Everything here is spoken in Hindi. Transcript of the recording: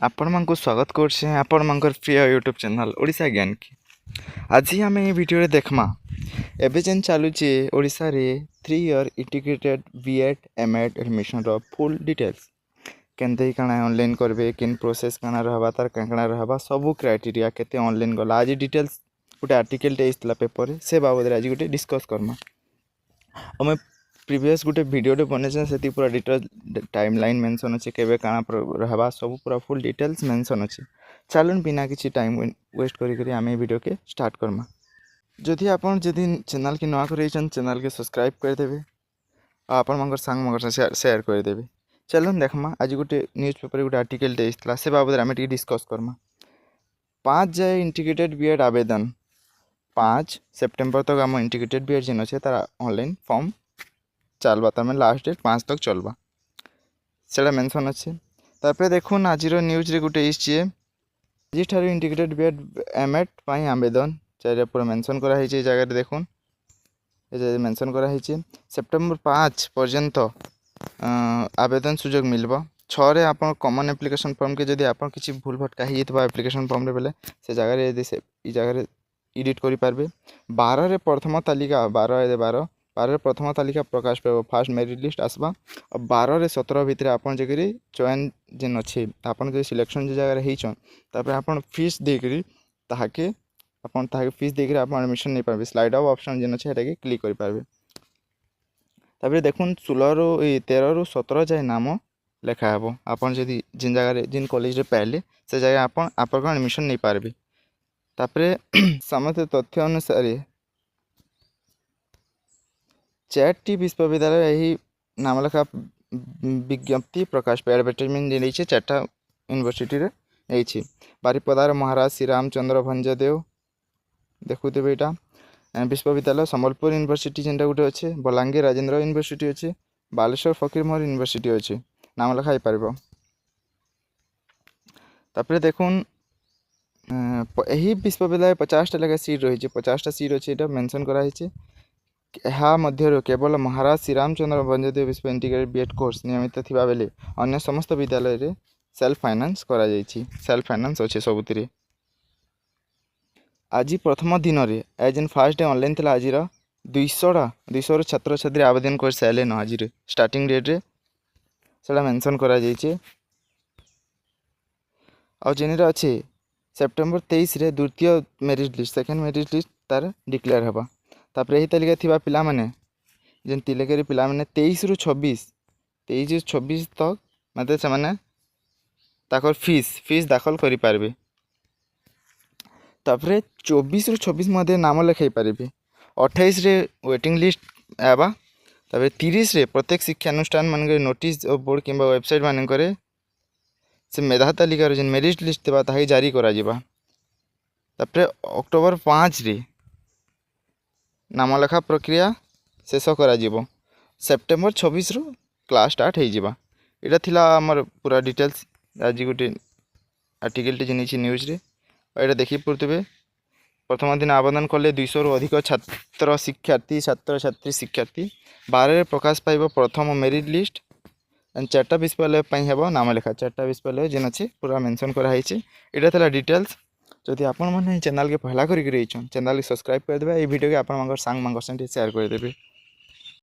आपण मानक स्वागत करछे आपण मानकर प्रिय यूट्यूब चैनल ओडिशा ज्ञान की। आज आम ये वीडियो देखमा एबे जेन चलुचे ओडिशा रे 3 year integrated BEd MEd admission रो फुल डिटेल्स केनते काना ऑनलाइन करबे किन प्रोसेस काना रहबा तार काना रहबा सब क्राइटेरिया केते ऑनलाइन गला आज डिटेल्स गोटे आर्टिकल टे इस्तला पेपर रे से बाबद आज गोटे डिस्कस करमा। हमें प्रीवियस गोटे वीडियो टे बनेछन सेति पूरा डिटेल टाइमलाइन मेंशन अछि केबे काना रहबा सब पूरा फुल डिटेल्स मेंशन अछि। चलन बिना किछि टाइम वेस्ट करी करी आमे वीडियो के स्टार्ट करमा। जदि आपण जदि चैनल के नवा करैछन चैनल के सब्सक्राइब कर देबे आ आपण मंगर संग मंगर शेयर कर देबे। चलन देखमा आज गोटे न्यूज़पेपर गोटे आर्टिकल टे इस्तला से बाबद आमे टी डिस्कस करमा। 5 जाय इंटीग्रेटेड बीएड आवेदन 5 सितंबर तक आम इंटीग्रेटेड बीएड जेन अच्छे तार ऑनलाइन फॉर्म चलवा तमें लास्ट डेट 5 तक चलवा से मेंशन अच्छे। तापर देखुन आज न्यूज रे गोटे इच्छे आज इंटीग्रेटेड बीएड एमएड पाई आवेदन चार पूरा मेंशन कराई जगह देखुन मेंशन कराई सेप्टेम्बर 5 पर्यंत आवेदन सुजोग मिलबो। 6 रे आपण कॉमन एप्लिकेशन फॉर्म के जदि आपण किछि भूल भटका ही थबा एप्लिकेशन फॉर्म रे बेले से जगह रे यदि से ई जगह रे एडिट करि पारबे। 12 रे प्रथम तालिका 12 रे प्रथम तालिका प्रकाश पाइब फास्ट मेरिट लिस्ट आसबा और 12 रे 17 भितर आपन जगह चयन जेन अच्छे आपन जो सिलेक्शन जो जगह होइछन तापर आपन फीस देकरी ताहाके आपन ताहाके फीस देकरी आपन एडमिशन नै पाबे। स्लाइड अप ऑप्शन जेन अच्छे हेटा के क्लिक करि पाबे। तापर देखुन 16 रो 13 रो 17 जाय नाम लेखा हबो आपन जदि जिन जगह रे जिन कॉलेज रे पाइले से जगह आपन एडमिशन नै पारबे। तापर समस्त तथ्य अनुसार 4टी विश्वविद्यालय यही नाम लेखा विज्ञप्ति प्रकाश पे एडवर्टाइजमेंट नहीं 4टा यूनिवर्सिटी रे बारिपदार महाराज श्री रामचंद्र भंजदेव देखुते यहाँ विश्वविद्यालय सम्बलपुर यूनिवर्सिटी जेनटा गोटे अच्छे बलांगीर राजेन्द्र यूनिवर्सिटी अच्छे बालेश्वर फकीरमोहन यूनिवर्सिटी अच्छे नाम लेखा पार। तापर देखुन यही विश्वविद्यालय 50टा लेखा सीट रही 50टा सीट अच्छे मेंशन कराई मध्य केवल महाराज श्री रामचंद्र भंजदेव विश्व इंटीग्रेटेड बीएड कोर्स नियमित थिबा बेले अन्य समस्त विद्यालय रे सेल्फ फाइनेंस करा जायछि सेल्फ फाइनेंस अच्छे सबुतिरे। आज प्रथम दिन रे एज फर्स्ट डे ऑनलाइन थिला आज 200 छात्र छात्री आवेदन कर सारे न आज स्टार्टिंग डेट रे सेला मेंशन करा जायछि और जेनेरा अच्छे सेप्टेम्बर 23 रे द्वितीय merit list second merit list तार डिक्लेयर हबा। तापर यही तालिका थिबा पिला माने जेन तिलेकेरी पिला माने 23 रु 26 तक मतलब से माने ताकर फीस दाखल करि पारबे। तापर 24 रु 26 मध्ये नाम लिखाई पारबे। 28 रे वेटिंग लिस्ट आबा। तापर 30 रे प्रत्येक शिक्षा अनुष्ठान मानके नोटिस और बोर्ड किंबा वेबसाइट मानकरे से मेधा तालिका रे जेन मेरिट लिस्ट देबा ताही जारी करा जिबा। तापर अक्टोबर 5 रे नाम लेखा प्रक्रिया शेष करा जिवो। सेप्टेम्बर 26 रु क्लास स्टार्ट हो जिबा। एटा थिला हमर पूरा डिटेल्स आज गोटे आर्टिकल टे जनिछि न्यूज रे एटा देखि पड़तबे। प्रथम दिन आवेदन कले 200 रु अधिक छात्र छात्री शिक्षार्थी 12 रे प्रकाश पाइब प्रथम मेरिट लिस्ट एंड 4टा विश्वविद्यालय पई हेबो नाम लेखा 4टा विश्वविद्यालय जेन अछि पूरा मेंशन करा हिचे। एटा थिला डिटेल्स जदि आपण माने चैनल के पहला करी रहिछन चैनल के सब्सक्राइब कर देबे। ए वीडियो के आपण मंगर संग मंगर से शेयर कर देबे।